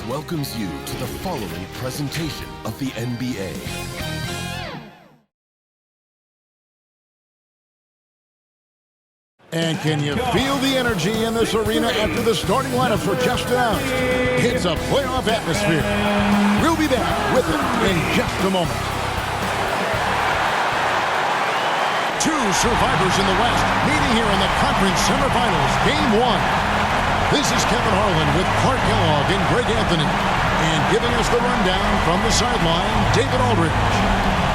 welcomes you to the following presentation of the NBA. And can you feel the energy in this arena after the starting lineups were just announced? It's a playoff atmosphere. We'll be back with it in just a moment. Two survivors in the West meeting here in the conference semifinals, Game 1. This is Kevin Harlan with Clark Kellogg and Greg Anthony. And giving us the rundown from the sideline, David Aldridge.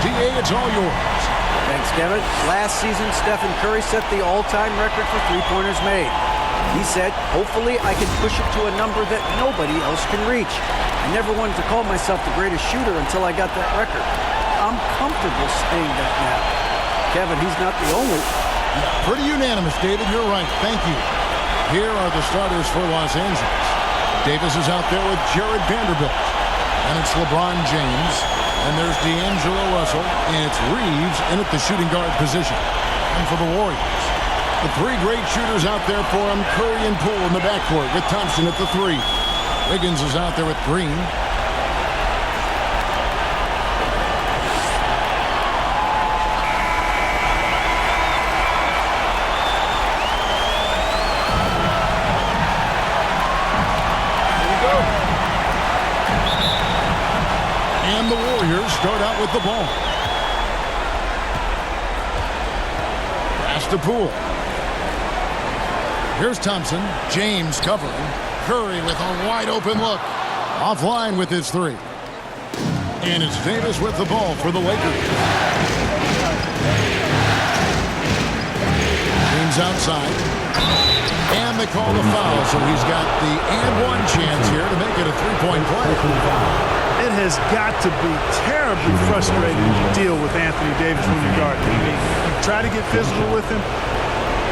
DA, it's all yours. Thanks, Kevin. Last season, Stephen Curry set the all-time record for three-pointers made. He said, hopefully I can push it to a number that nobody else can reach. I never wanted to call myself the greatest shooter until I got that record. I'm comfortable saying that now. Kevin, he's not the only. Pretty unanimous, David. You're right. Thank you. Here are the starters for Los Angeles. Davis is out there with Jared Vanderbilt. And it's LeBron James. And there's D'Angelo Russell. And it's Reeves in at the shooting guard position. And for the Warriors, the three great shooters out there for them, Curry and Poole in the backcourt with Thompson at the three. Wiggins is out there with Green. And the Warriors start out with the ball. Pass to Poole. Here's Thompson. James covering. Curry with a wide open look. Offline with his three. And it's Davis with the ball for the Lakers. James outside. And they call the foul, so he's got the and-one chance here to make it a three-point play. It has got to be terribly frustrating to deal with Anthony Davis when you're guarding. I mean, you try to get physical with him,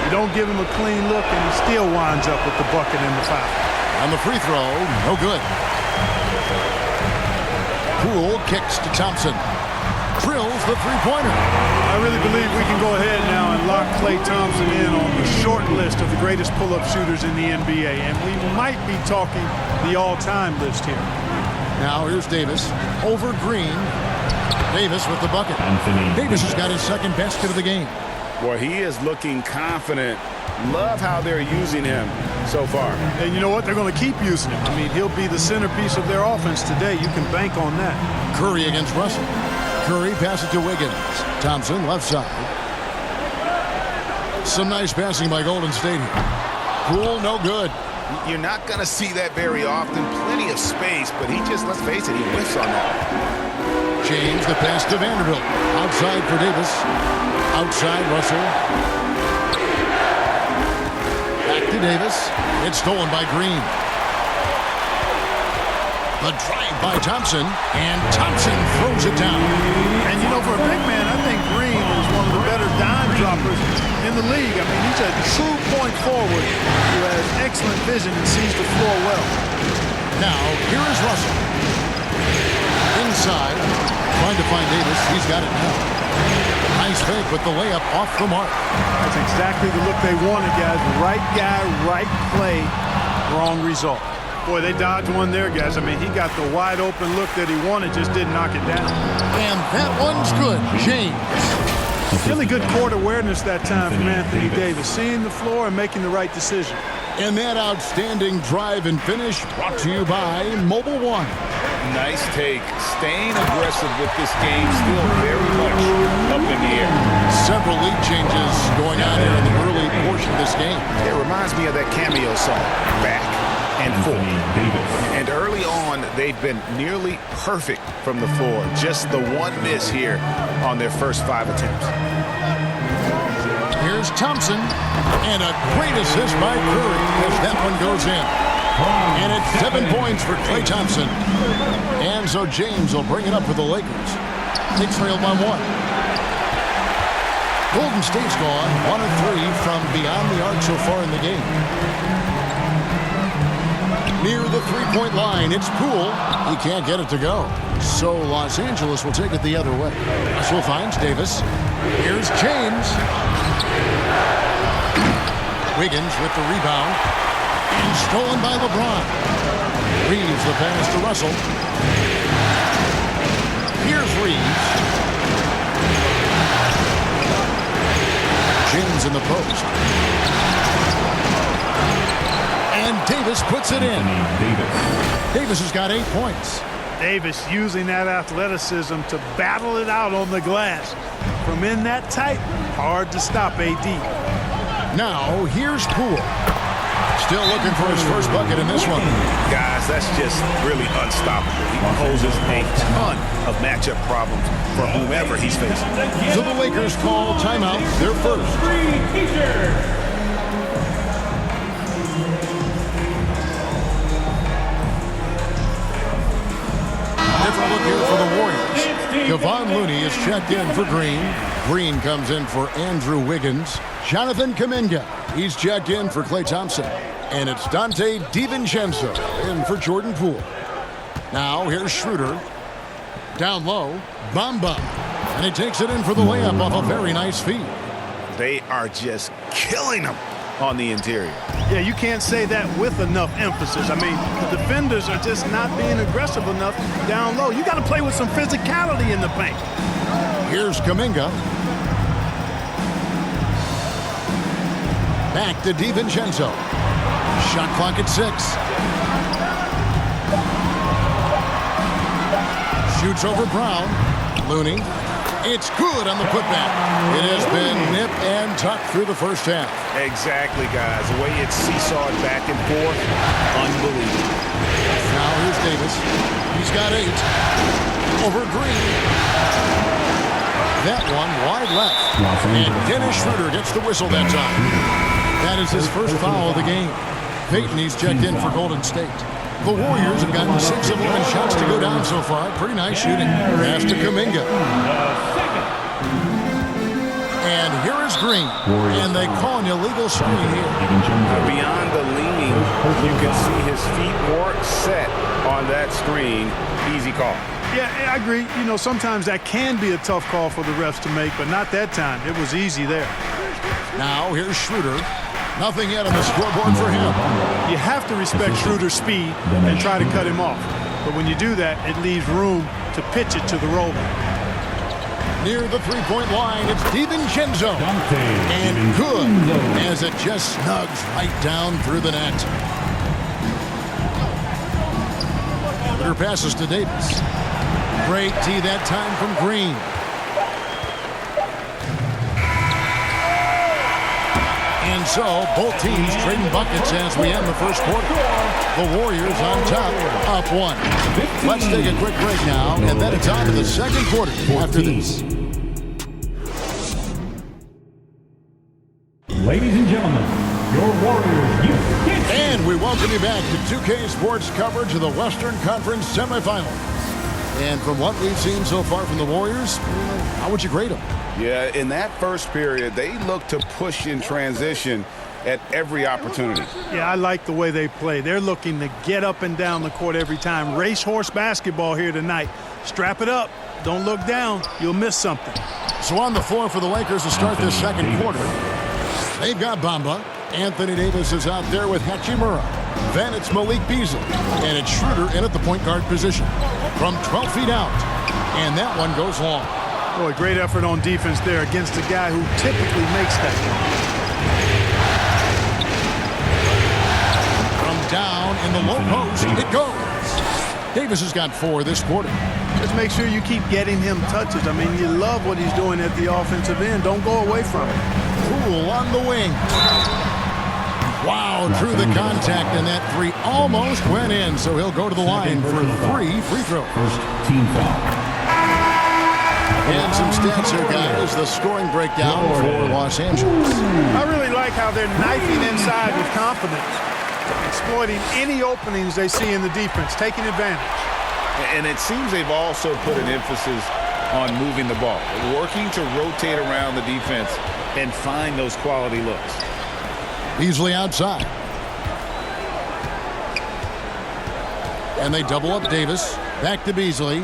you don't give him a clean look, and he still winds up with the bucket and the foul. On the free throw, no good. Poole kicks to Thompson. Drills the three-pointer. I really believe we can go ahead now and lock Klay Thompson in on the short list of the greatest pull-up shooters in the NBA, and we might be talking the all-time list here. Now here's Davis over Green. Davis with the bucket. Davis has got his second basket of the game. Well, he is looking confident. Love how they're using him so far. And you know what? They're going to keep using him. I mean, he'll be the centerpiece of their offense today. You can bank on that. Curry against Russell. Curry passes to Wiggins. Thompson left side. Some nice passing by Golden State here. Poole, no good. You're not going to see that very often. Plenty of space, but he just, let's face it, he whiffs on that. James, the pass to Vanderbilt. Outside for Davis. Outside, Russell. Back to Davis. It's stolen by Green. The drive by Thompson, and Thompson throws it down. And, you know, for a big man, I think Green is one of the better dime droppers in the league. I mean, he's a true point forward who has excellent vision and sees the floor well. Now, here is Russell. Inside, trying to find Davis. He's got it now. Nice fake with the layup off the mark. That's exactly the look they wanted, guys. Right guy, right play, wrong result. Boy, they dodged one there, guys. I mean, he got the wide open look that he wanted, just didn't knock it down. And that one's good. James. Really good court awareness that time from Anthony Davis, seeing the floor and making the right decision. And that outstanding drive and finish brought to you by Mobile One. Nice take. Staying aggressive with this game, still very much up in the air. Several lead changes going on here in the early portion of this game. It reminds me of that cameo song, Back and Forth. And early on, they've been nearly perfect from the floor. Just the one miss here on their first 5 attempts. Here's Thompson, and a great assist by Curry as that one goes in. And it's 7 points for Klay Thompson. And so James will bring it up for the Lakers. They trail by 1. Golden State's gone 1 of 3 from beyond the arc so far in the game. Near the three-point line, it's Poole. He can't get it to go. So Los Angeles will take it the other way. Russell finds Davis. Here's James. Wiggins with the rebound. And stolen by LeBron. Reeves the pass to Russell. Here's Reeves. James in the post. And Davis puts it in. Davis has got 8 points. Davis using that athleticism to battle it out on the glass. From in that tight, hard to stop AD. Now, here's Poole. Still looking for his first bucket in this one. Guys, that's just really unstoppable. He poses a ton of matchup problems for whomever he's facing. So the Lakers call timeout, their first. Different look here for the Warriors. Kevon Looney is checked in for Green. Green comes in for Andrew Wiggins. Jonathan Kuminga, he's checked in for Klay Thompson. And it's Dante DiVincenzo in for Jordan Poole. Now here's Schroeder. Down low, Bamba. And he takes it in for the layup off a very nice feed. They are just killing them on the interior. Yeah, you can't say that with enough emphasis. I mean, the defenders are just not being aggressive enough down low. You got to play with some physicality in the paint. Here's Kuminga. Back to DiVincenzo. Shot clock at 6. Shoots over Brown. Looney. It's good on the putback. It has been nip and tuck through the first half. Exactly, guys. The way it's seesawed back and forth, unbelievable. Now here's Davis. He's got 8. Over Green. That one wide left. And Dennis Schroeder gets the whistle that time. That is his first foul of the game. Peyton, he's checked in for Golden State. The Warriors have gotten 6 of 11 shots to go down so far. Pretty nice shooting. Pass to Kuminga. And here is Green. And they call an illegal screen here. Beyond the leaning, you can see his feet more set on that screen. Easy call. Yeah, I agree. You know, sometimes that can be a tough call for the refs to make, but not that time. It was easy there. Now here's Schroeder. Nothing yet on the scoreboard for him. You have to respect Schroeder's speed and try to cut him off. But when you do that, it leaves room to pitch it to the roller. Near the three-point line, it's DiVincenzo. And good, as it just snugs right down through the net. Schroeder passes to Davis. Great tee that time from Green. And so, both teams trading buckets as we end the first quarter. The Warriors on top, up 1. Let's take a quick break now, and then it's on to the second quarter after this. Ladies and gentlemen, your Warriors, and we welcome you back to 2K Sports coverage of the Western Conference semifinal. And from what we've seen so far from the Warriors, how would you grade them? Yeah, in that first period, they looked to push in transition at every opportunity. Yeah, I like the way they play. They're looking to get up and down the court every time. Racehorse basketball here tonight. Strap it up. Don't look down. You'll miss something. So on the floor for the Lakers to start this second quarter, they've got Bamba. Anthony Davis is out there with Hachimura. Then it's Malik Beasley. And it's Schroeder in at the point guard position. From 12 feet out. And that one goes long. Boy, great effort on defense there against a guy who typically makes that. From down in the low post, it goes. Davis has got 4 this quarter. Just make sure you keep getting him touches. I mean, you love what he's doing at the offensive end. Don't go away from it. Poole on the wing. Wow, through the contact, and that 3 almost went in, so he'll go to the line for 3 free throws. first team foul. And some stats here, guys. The scoring breakdown for Los Angeles. I really like how they're knifing inside with confidence, exploiting any openings they see in the defense, taking advantage. And it seems they've also put an emphasis on moving the ball, working to rotate around the defense and find those quality looks. Beasley outside. And they double up Davis. Back to Beasley.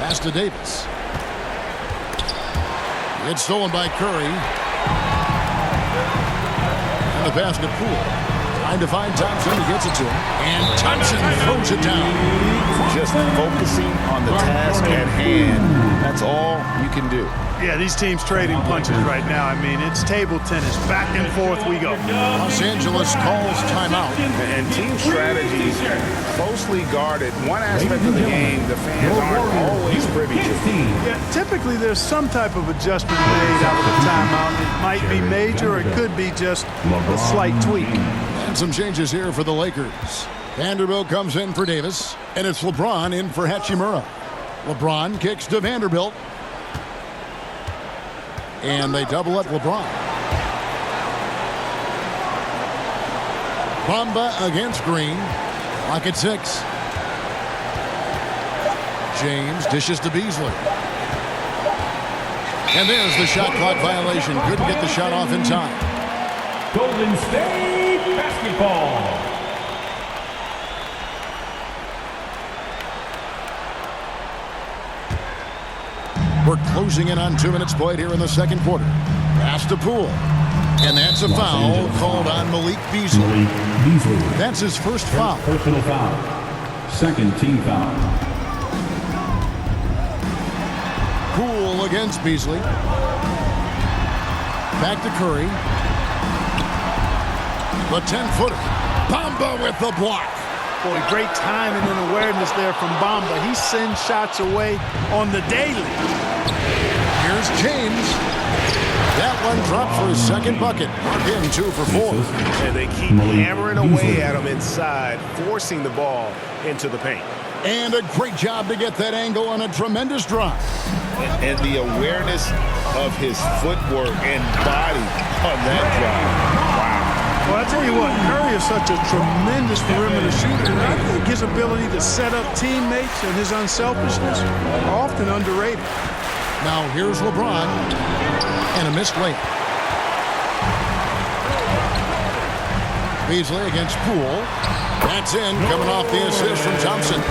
Pass to Davis. It's stolen by Curry. And the pass to Poole. Trying to find Thompson. He gets it to him. And Thompson throws it down. Just focusing on the task at hand. That's all you can do. Yeah, these teams trading punches right now. I mean, it's table tennis. Back and forth we go. Los Angeles calls timeout. And team strategies closely guarded. One aspect of the game the fans aren't always privy to. Yeah, typically there's some type of adjustment made out of the timeout. It might be major, or it could be just a slight tweak. And some changes here for the Lakers. Vanderbilt comes in for Davis, and it's LeBron in for Hachimura. LeBron kicks to Vanderbilt. And they double up LeBron. Bamba against Green. Lock at 6. James dishes to Beasley. And there's the shot clock violation. Couldn't get the shot off in time. Golden State basketball. We're closing in on 2 minutes played here in the second quarter. Pass to Poole. And that's a foul called on Malik Beasley. That's his first foul. Personal foul. Second team foul. Poole against Beasley. Back to Curry. The 10-footer. Bamba with the block. Boy, great timing and awareness there from Bamba. He sends shots away on the daily. Here's James. That one dropped for his second bucket. Again, 2 for 4. And they keep hammering away at him inside, forcing the ball into the paint. And a great job to get that angle on a tremendous drive. And the awareness of his footwork and body on that drive. Wow. Well, I tell you what, Curry is such a tremendous perimeter shooter. And I think his ability to set up teammates and his unselfishness are often underrated. Now here's LeBron. And a missed layup. Beasley against Poole. That's in, coming off the assist from Thompson.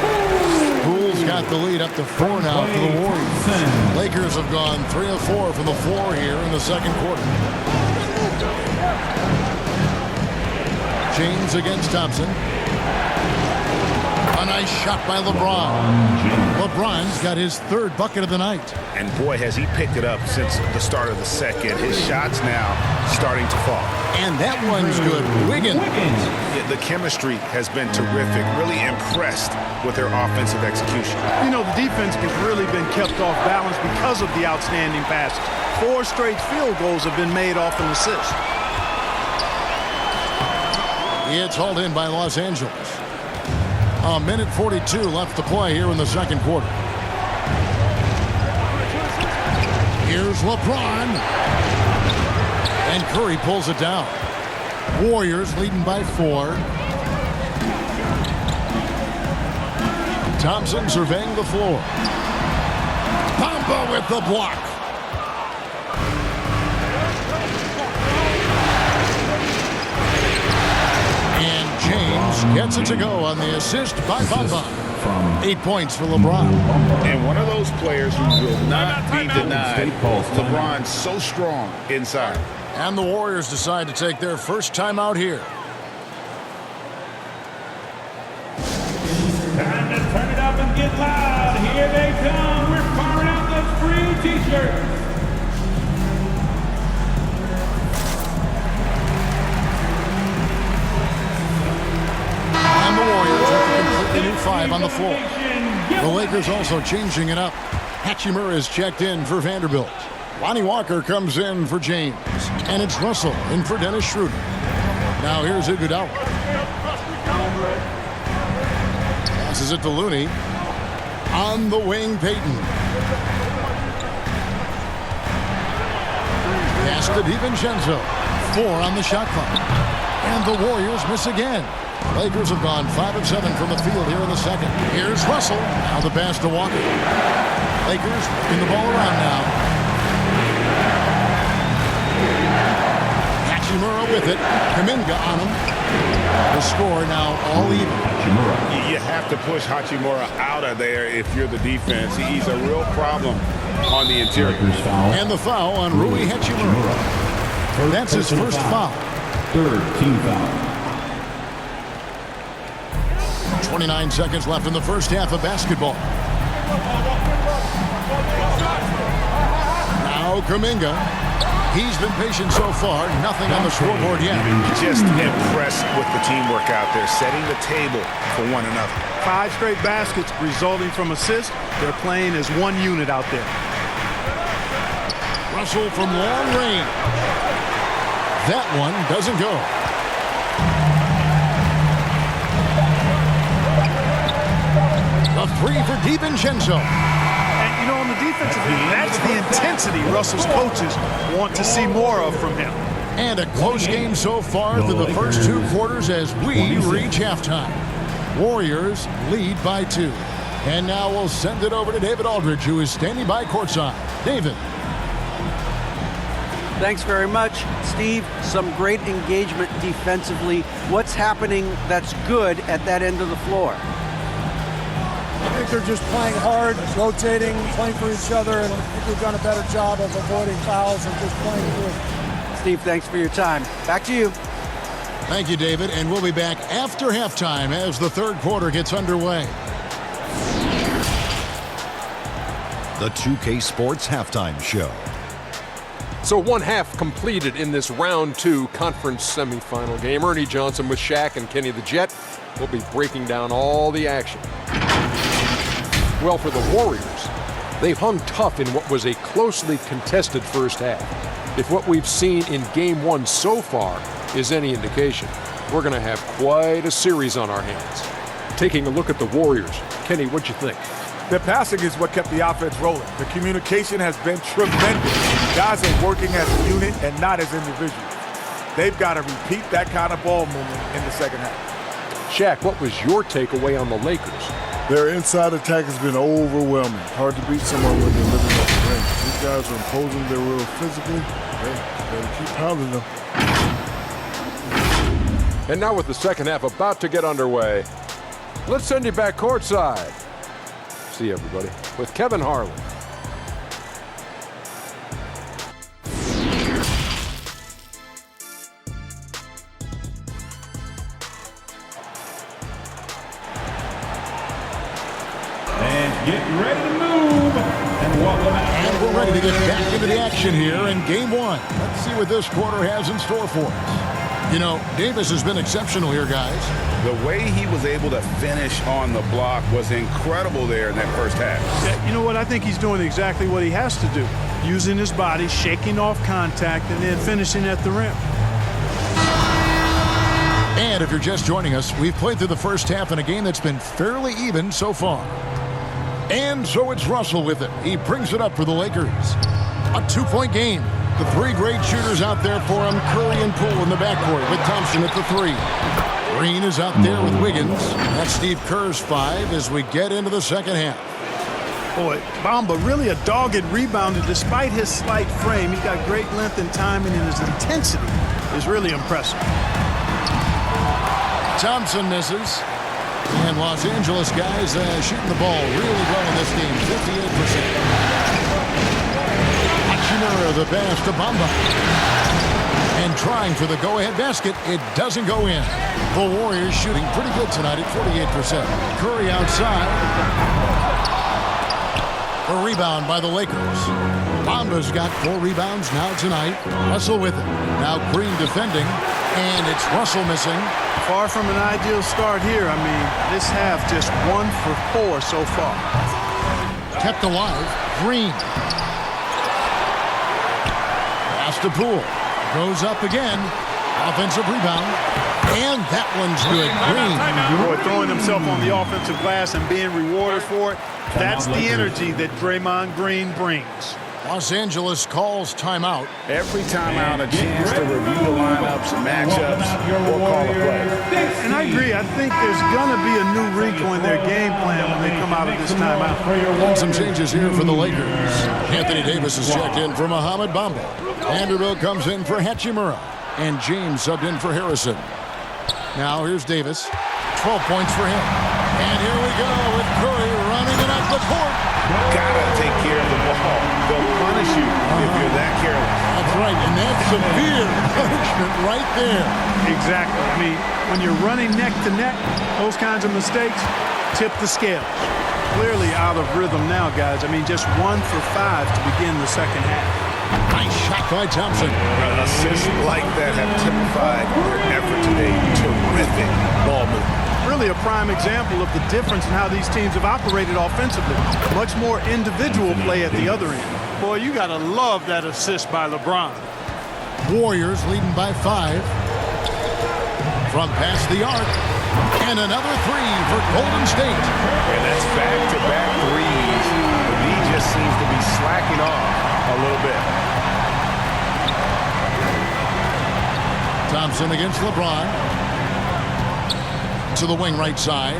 Poole's got the lead up to 4 now for the Warriors. Lakers have gone 3 of 4 from the floor here in the second quarter. James against Thompson. A nice shot by LeBron. LeBron's got his 3rd bucket of the night. And boy, has he picked it up since the start of the second. His shots now starting to fall. And that one's good. Wiggins. Yeah, the chemistry has been terrific. Really impressed with their offensive execution. You know, the defense has really been kept off balance because of the outstanding passes. 4 straight field goals have been made off an assist. It's hauled in by Los Angeles. A minute 42 left to play here in the second quarter. Here's LeBron. And Curry pulls it down. Warriors leading by 4. Thompson surveying the floor. Bamba with the block. And James gets it to go on the assist by Bamba. 8 points for LeBron. And one of those players who will not be denied. LeBron's so strong inside. And the Warriors decide to take their first timeout here. Time to turn it up and get loud. Here they come. We're firing out those free t-shirts. And the Warriors with a completely new 5 on the floor. The Lakers also changing it up. Hachimura is checked in for Vanderbilt. Lonnie Walker comes in for James. And it's Russell in for Dennis Schroeder. Now here's Iguodala. Passes it to Looney. On the wing, Payton. Pass to DiVincenzo. 4 on the shot clock. And the Warriors miss again. Lakers have gone 5 of 7 from the field here in the second. Here's Russell. Now the pass to Walker. Lakers working the ball around now. Hachimura with it. Kuminga on him. The score now all even. You have to push Hachimura out of there if you're the defense. He's a real problem on the interior. And the foul on Rui Hachimura. That's his first foul. 3rd team foul. 29 seconds left in the first half of basketball. Now Kuminga. He's been patient so far. Nothing on the scoreboard yet. Just impressed with the teamwork out there, setting the table for one another. 5 straight baskets resulting from assists. They're playing as one unit out there. Russell from long range. That one doesn't go. A three for DiVincenzo. And, you know, on the defensive end, that's the intensity Russell's coaches want to see more of from him. And a close game so far through the first 2 quarters as we reach halftime. Warriors lead by 2. And now we'll send it over to David Aldridge, who is standing by courtside. David. Thanks very much, Steve. Some great engagement defensively. What's happening that's good at that end of the floor? I think they're just playing hard, rotating, playing for each other, and I think we've done a better job of avoiding fouls and just playing through. Steve, thanks for your time. Back to you. Thank you, David, and we'll be back after halftime as the third quarter gets underway. The 2K Sports Halftime Show. So 1 half completed in this round 2 conference semifinal game. Ernie Johnson with Shaq and Kenny the Jet will be breaking down all the action. Well, for the Warriors, they hung tough in what was a closely contested first half. If what we've seen in Game 1 so far is any indication, we're going to have quite a series on our hands. Taking a look at the Warriors, Kenny, what'd you think? The passing is what kept the offense rolling. The communication has been tremendous. Guys are working as a unit and not as individuals. They've got to repeat that kind of ball movement in the second half. Shaq, what was your takeaway on the Lakers? Their inside attack has been overwhelming. Hard to beat someone when they're living up the ring. These guys are imposing their will physically. Hey, better keep pounding them. And now with the second half about to get underway, let's send you back courtside. See you, everybody, with Kevin Harlan. And get ready to move. And welcome out. And we're ready to get back into the action here in Game 1. Let's see what this quarter has in store for us. You know, Davis has been exceptional here, guys. The way he was able to finish on the block was incredible there in that first half. Yeah, you know what? I think he's doing exactly what he has to do. Using his body, shaking off contact, and then finishing at the rim. And if you're just joining us, we've played through the first half in a game that's been fairly even so far. And so it's Russell with it. He brings it up for the Lakers. A 2-point game. The 3 great shooters out there for him. Curry and Poole in the backcourt with Thompson at the 3. Green is out there with Wiggins. That's Steve Kerr's 5 as we get into the second half. Boy, Bamba really a dogged rebounder despite his slight frame. He's got great length and timing, and his intensity is really impressive. Thompson misses. And Los Angeles guys shooting the ball really well in this game, 58%. Hachimura, the pass to Bamba. And trying for the go-ahead basket, it doesn't go in. The Warriors shooting pretty good tonight at 48%. Curry outside. A rebound by the Lakers. Bamba's got 4 rebounds now tonight. Russell with it. Now Green defending. And it's Russell missing. Far from an ideal start here. I mean, this half just 1 for 4 so far. Kept alive. Green. Pass to Poole. Goes up again. Offensive rebound. And that one's good. Green. Boy, throwing himself on the offensive glass and being rewarded for it. That's the energy that Draymond Green brings. Los Angeles calls timeout. Every timeout, a chance to review the lineups, matchups, or call a play. And I agree. I think there's going to be a new wrinkle in their game plan when they come out of this timeout. And some changes here for the Lakers. Anthony Davis is checked in for Mohamed Bamba. Vanderbilt comes in for Hachimura. And James subbed in for Harrison. Now here's Davis. 12 points for him. And here we go with Curry running it up the court. Gotta take care of the ball. They'll punish you if you're that careless. That's right, and that's severe punishment right there. Exactly. I mean, when you're running neck to neck, those kinds of mistakes tip the scales. Clearly out of rhythm now, guys. I mean, just 1 for 5 to begin the second half. Nice shot by Thompson. Assists like that have typified their effort today. Terrific ball movement. Really a prime example of the difference in how these teams have operated offensively. Much more individual play at the other end. Boy, you got to love that assist by LeBron. Warriors leading by 5. From past the arc. And another 3 for Golden State. And that's back-to-back threes. The lead just seems to be slacking off a little bit. Thompson against LeBron. To the wing right side.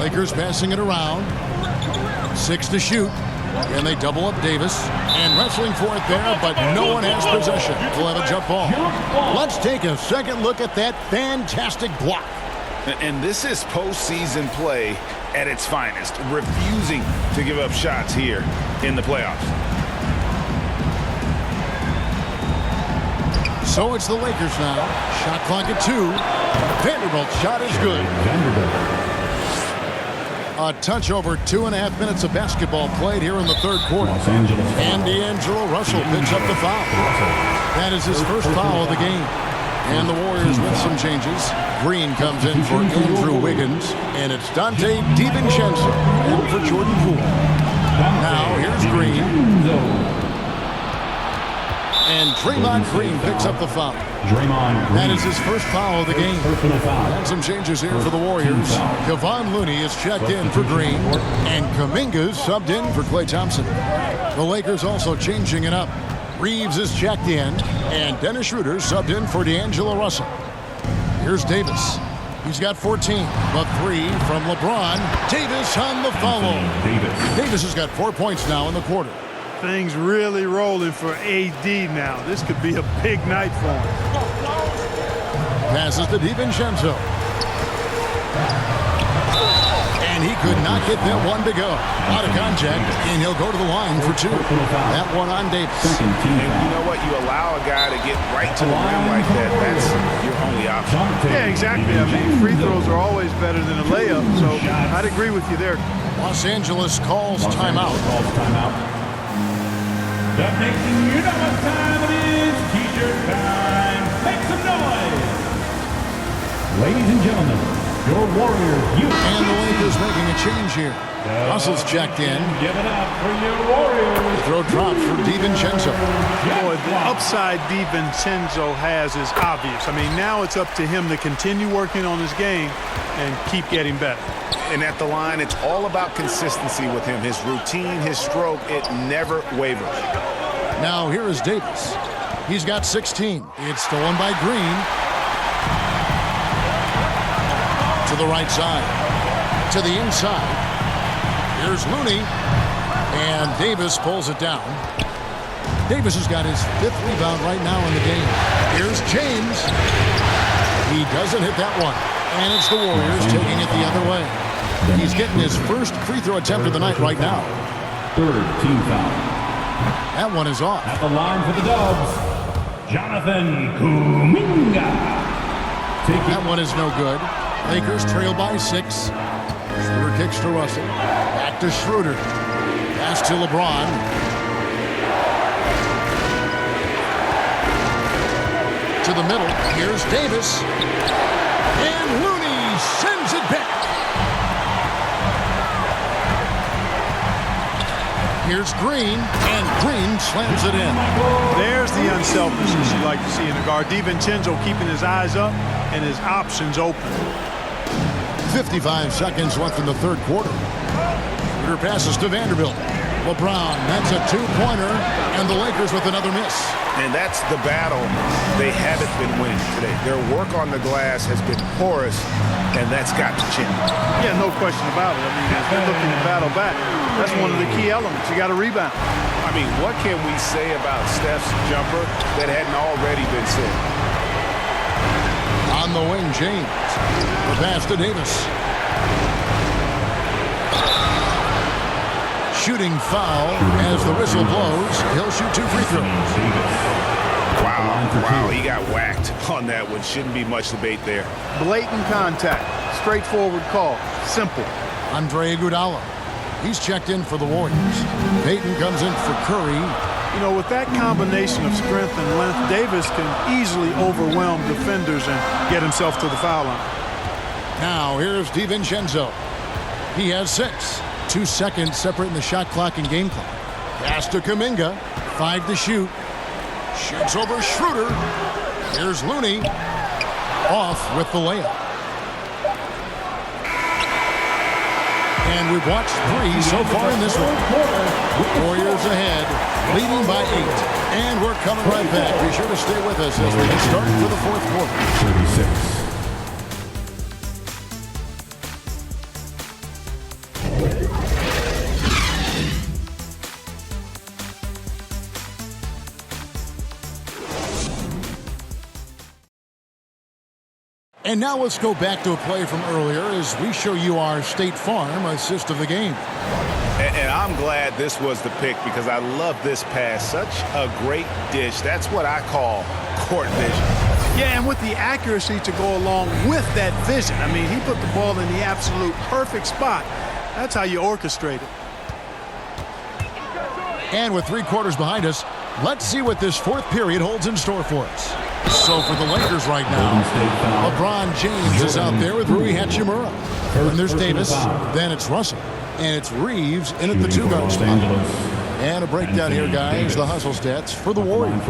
Lakers passing it around. 6 to shoot. And they double up Davis. And wrestling for it there, but no one has possession. We'll have a jump ball. Let's take a second look at that fantastic block. And this is postseason play at its finest. Refusing to give up shots here in the playoffs. So it's the Lakers now. Shot clock at 2. Vanderbilt's shot is good. A touch over 2.5 minutes of basketball played here in the third quarter. And D'Angelo Russell picks up the foul. That is his first foul of the game. And the Warriors with some changes. Green comes in for Andrew Wiggins. And it's Dante DiVincenzo in for Jordan Poole. Now here's Green. And Draymond Green picks up the foul. That is his first foul of the game. And some changes here for the Warriors. Kevon Looney is checked in for Green. And Kuminga's subbed in for Klay Thompson. The Lakers also changing it up. Reeves is checked in. And Dennis Schroeder subbed in for D'Angelo Russell. Here's Davis. He's got 14. A 3 from LeBron. Davis on the follow. Davis has got 4 points now in the quarter. Things really rolling for AD now. This could be a big night for him. Passes to DiVincenzo. And he could not get that one to go. Out of contact, and he'll go to the line for 2. That one on Davis. And you know what? You allow a guy to get right to the rim like that. That's your only option. Yeah, exactly. I mean, free throws are always better than a layup, so I'd agree with you there. Los Angeles calls timeout. The making you know what time it is. T-shirt time. Make some noise. Ladies and gentlemen, your Warriors. And the Lakers making a change here. Russell's checked in. Give it up for your Warriors. Throw drops for DiVincenzo. Boy, the upside DiVincenzo has is obvious. I mean, now it's up to him to continue working on his game and keep getting better. And at the line, it's all about consistency with him. His routine, his stroke, it never wavers. Now here is Davis. He's got 16. It's stolen by Green. To the right side. To the inside. Here's Looney. And Davis pulls it down. Davis has got his 5th rebound right now in the game. Here's James. He doesn't hit that one. And it's the Warriors taking it the other way. He's getting his first free throw attempt of the night right now. 3rd team foul. That one is off. At the line for the Dubs, Jonathan Kuminga. That one is no good. Lakers trail by 6. Schroeder kicks to Russell. Back to Schroeder. Pass to LeBron. To the middle. Here's Davis. And Looney sends it back. Here's Green, and Green slams it in. There's the unselfishness you like to see in the guard. DiVincenzo keeping his eyes up and his options open. 55 seconds left in the third quarter. Schroeder passes to Vanderbilt. LeBron, that's a 2-pointer, and the Lakers with another miss. And that's the battle they haven't been winning today. Their work on the glass has been porous, and that's got to change. Yeah, no question about it. I mean, as they're looking to battle back, that's one of the key elements. You got to rebound. I mean, what can we say about Steph's jumper that hadn't already been said? On the wing, James. The pass to Davis. shooting foul. As the whistle blows, he'll shoot 2 free throws. Wow, he got whacked on that one. Shouldn't be much debate there. Blatant contact. Straightforward call. Simple. Andre Iguodala. He's checked in for the Warriors. Payton comes in for Curry. You know, with that combination of strength and length, Davis can easily overwhelm defenders and get himself to the foul line. Now, here's DiVincenzo. He has 6. 2 seconds separating the shot clock and game clock. Pass to Kuminga. 5 to shoot. Shoots over Schroeder. Here's Looney. Off with the layup. And we've watched 3 so far in this one. Warriors ahead, leading by 8. And we're coming right back. Be sure to stay with us as we get started for the 4th quarter. 36. And now let's go back to a play from earlier as we show you our State Farm assist of the game. And I'm glad this was the pick because I love this pass. Such a great dish. That's what I call court vision. Yeah, and with the accuracy to go along with that vision. I mean, he put the ball in the absolute perfect spot. That's how you orchestrate it. And with 3 quarters behind us, let's see what this 4th period holds in store for us. So for the Lakers right now, LeBron James is out there with Rui Hachimura. And there's Davis, then it's Russell, and it's Reeves in at the 2-guard spot. And a breakdown here, guys, the hustle stats for the Warriors.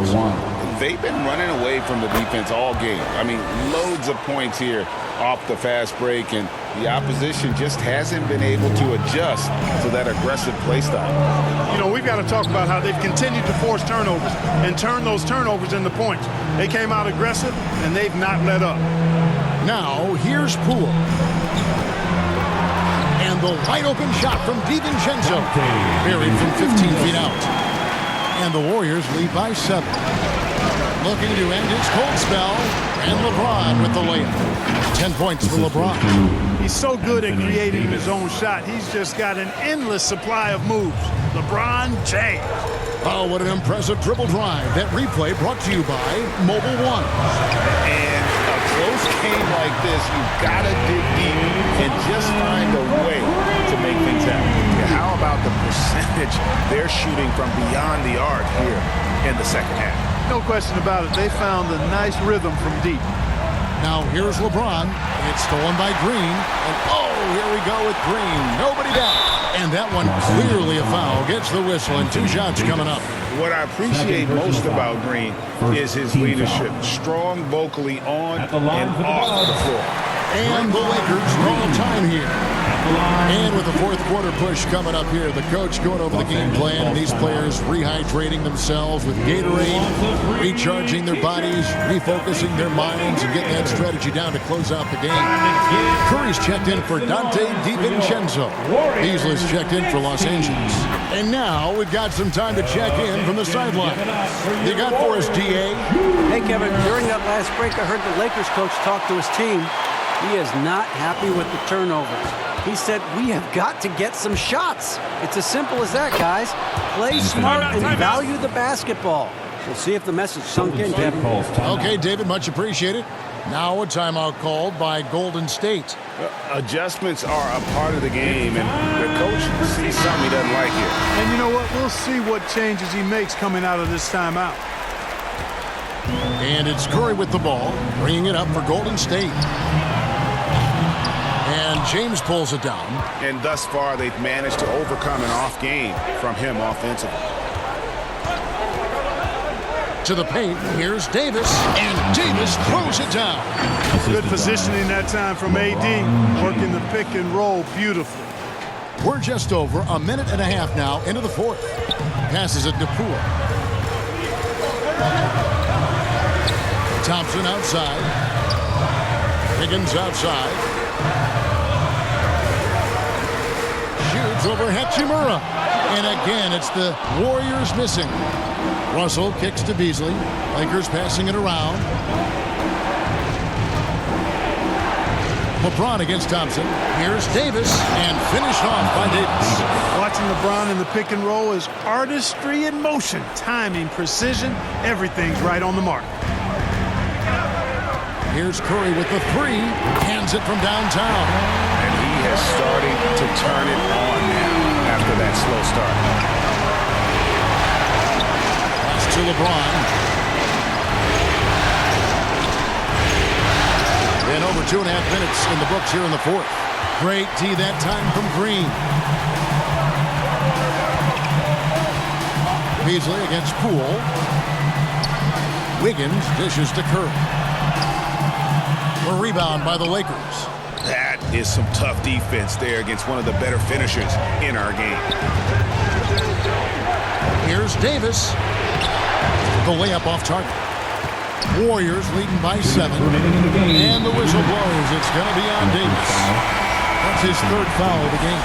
They've been running away from the defense all game. I mean, loads of points here off the fast break, and the opposition just hasn't been able to adjust to that aggressive play style. You know, we've got to talk about how they've continued to force turnovers and turn those turnovers into points. They came out aggressive, and they've not let up. Now, here's Poole. And the wide-open shot from DiVincenzo. Buried from 15 feet out. And the Warriors lead by 7. Looking to end his cold spell. And LeBron with the layup. 10 points for LeBron. He's so good at creating his own shot. He's just got an endless supply of moves. LeBron James. Oh, what an impressive dribble drive. That replay brought to you by Mobile One. And a close game like this, you've got to dig deep and just find a way to make things happen. How about the percentage they're shooting from beyond the arc here in the second half? No question about it. They found a nice rhythm from deep. Now here's LeBron. It's stolen by Green. And oh, here we go with Green. Nobody down. And that one clearly a foul. Gets the whistle and 2 shots coming up. What I appreciate most about Green is his leadership. Strong vocally on and off the floor. And the Lakers draw time here. And with the 4th quarter push coming up here, the coach going over the game plan, and these players rehydrating themselves with Gatorade, recharging their bodies, refocusing their minds, and getting that strategy down to close out the game. Curry's checked in for Dante DiVincenzo. Beasley's checked in for Los Angeles. And now we've got some time to check in from the sideline. You got for us, DA? Hey, Kevin, during that last break, I heard the Lakers coach talk to his team. He is not happy with the turnovers. He said, we have got to get some shots. It's as simple as that, guys. Play smart and value the basketball. We'll see if the message sunk in, Kevin. Okay, David, much appreciated. Now a timeout called by Golden State. Adjustments are a part of the game, and the coach sees something he doesn't like here. And you know what? We'll see what changes he makes coming out of this timeout. And it's Curry with the ball, bringing it up for Golden State. And James pulls it down. And thus far, they've managed to overcome an off game from him offensively. To the paint, here's Davis, and Davis throws it down. Good positioning that time from AD, working the pick and roll beautifully. We're just over a minute and a half now into the 4th. Passes it to Poole. Thompson outside. Higgins outside. Shoots over Hachimura. And again, it's the Warriors missing. Russell kicks to Beasley. Lakers passing it around. LeBron against Thompson. Here's Davis, and finished off by Davis. Watching LeBron in the pick and roll is artistry in motion. Timing, precision, everything's right on the mark. Here's Curry with the three. Hands it from downtown. And he has started to turn it on now after that slow start. Pass to LeBron. And over 2.5 minutes in the books here in the fourth. Great D that time from Green. Beasley against Poole. Wiggins dishes to Curry. A rebound by the Lakers. That is some tough defense there against one of the better finishers in our game. Here's Davis. The layup off target. Warriors leading by 7. And the whistle blows. It's going to be on Davis. That's his third foul of the game.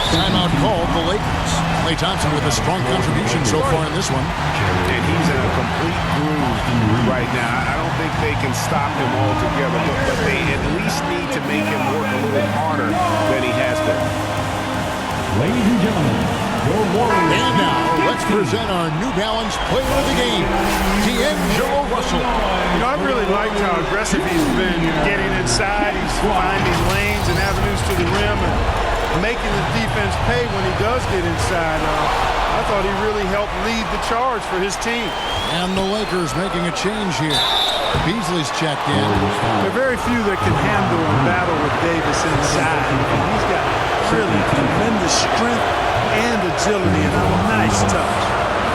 Timeout called the Lakers. Klay Thompson with a strong contribution so far in this one. And he's in a complete groove right now. I don't think they can stop him altogether, but they at least need to make him work a little harder than he has been. Ladies and gentlemen, your Warriors. And now, let's present our New Balance player of the game, D'Angelo Russell. You know, I really liked how aggressive he's been getting inside. He's finding lanes and avenues to the rim and making the defense pay when he does get inside. I thought he really helped lead the charge for his team. And the Lakers making a change here. Beasley's checked in. There are very few that can handle and battle with Davis inside. And he's got really tremendous strength and agility and a nice touch.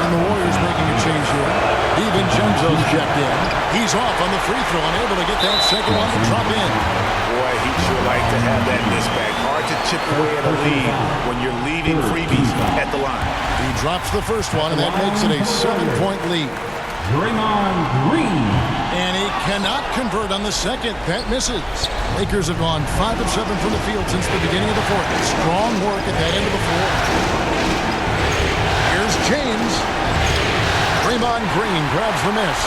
And the Warriors making a change here. DiVincenzo's checked in. He's off on the free throw and able to get that second one to drop in. Boy, he'd sure like to have that miss back. Hard to chip away at a lead when you're leaving freebies at the line. He drops the first one, and that makes it a 7-point lead. Draymond Green. And he cannot convert on the second. That misses. Lakers have gone 5 of 7 from the field since the beginning of the fourth. Strong work at that end of the floor. Here's James. Draymond Green grabs the miss.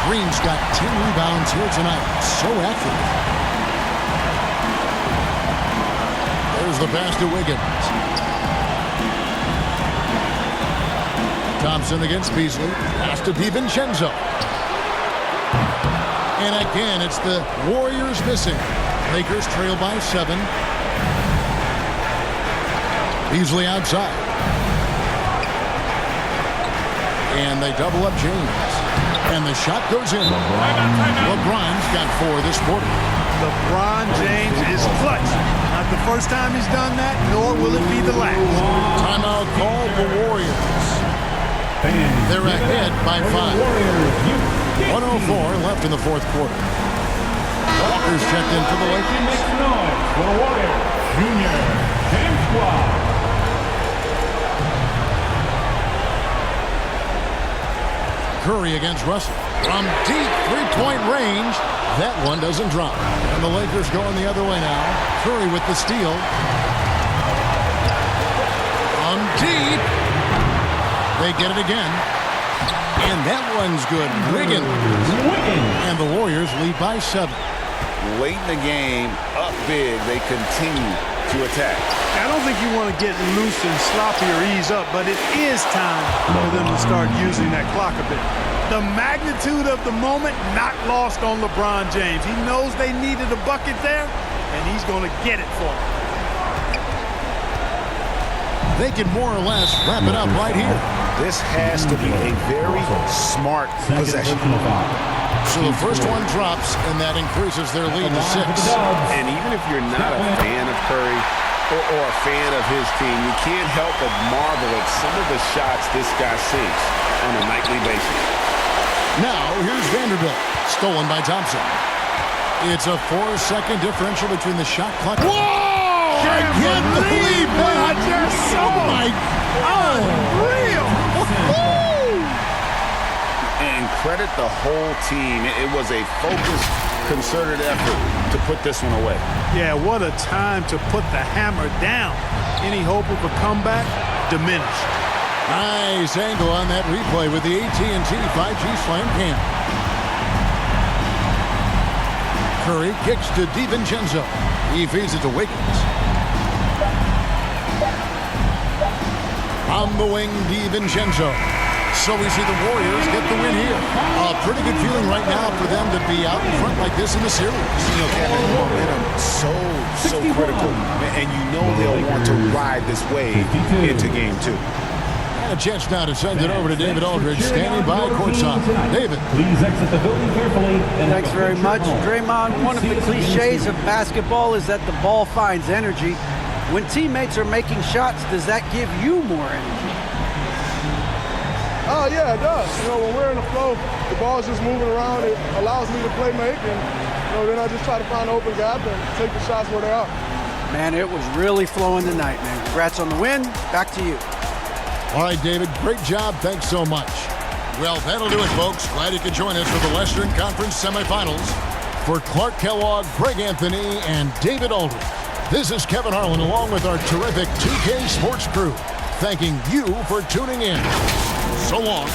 Green's got 10 rebounds here tonight. So active. There's the pass to Wiggins. Thompson against Beasley. Pass to DiVincenzo. And again, it's the Warriors missing. Lakers trail by 7. Beasley outside. And they double up James. And the shot goes in. LeBron's got 4 this quarter. LeBron James is clutch. Not the first time he's done that, nor will it be the last. Timeout called the Warriors. They're ahead by 5. 104 left in the fourth quarter. Walker's checked in for the Lakers. Make some noise for the Warriors. Junior James Walker. Curry against Russell. From deep three-point range. That one doesn't drop. And the Lakers going the other way now. Curry with the steal. From deep. They get it again. And that one's good. Wiggins. And the Warriors lead by 7. Late in the game, up big, they continue to attack. I don't think you want to get loose and sloppy or ease up, but it is time for them to start using that clock a bit. The magnitude of the moment not lost on LeBron James. He knows they needed a bucket there, and he's going to get it for them. They can more or less wrap it up right here. This has to be a very smart possession. So the first one drops, and that increases their lead to 6. And even if you're not a fan of Curry or a fan of his team, you can't help but marvel at some of the shots this guy sinks on a nightly basis. Now, here's Vanderbilt, stolen by Thompson. It's a 4-second differential between the shot clock. Whoa! I can't believe that! I just saw my... Unreal! And credit the whole team. It was a focused, concerted effort to put this one away. Yeah, what a time to put the hammer down. Any hope of a comeback diminished. Nice angle on that replay with the AT&T 5G Slam Cam. Curry kicks to DiVincenzo. He feeds it to Wiggins. On the wing, DiVincenzo. So we see the Warriors get the win here. A pretty good feeling right now for them to be out in front like this in the series. You know, Kevin, momentum so critical. And you know they'll want to ride this wave into game 2. And a chance now to send it over to David Aldridge, standing by courtside. David. Please exit the building carefully. Thanks very much, Draymond. One of the cliches of basketball is that the ball finds energy. When teammates are making shots, does that give you more energy? Oh, yeah, it does. You know, when we're in the flow, the ball's just moving around. It allows me to play make, and, you know, then I just try to find an open gap and take the shots where they are. Man, it was really flowing tonight, man. Congrats on the win. Back to you. All right, David, great job. Thanks so much. Well, that'll do it, folks. Glad you could join us for the Western Conference semifinals. For Clark Kellogg, Greg Anthony, and David Aldridge, this is Kevin Harlan along with our terrific 2K Sports crew, thanking you for tuning in. So long.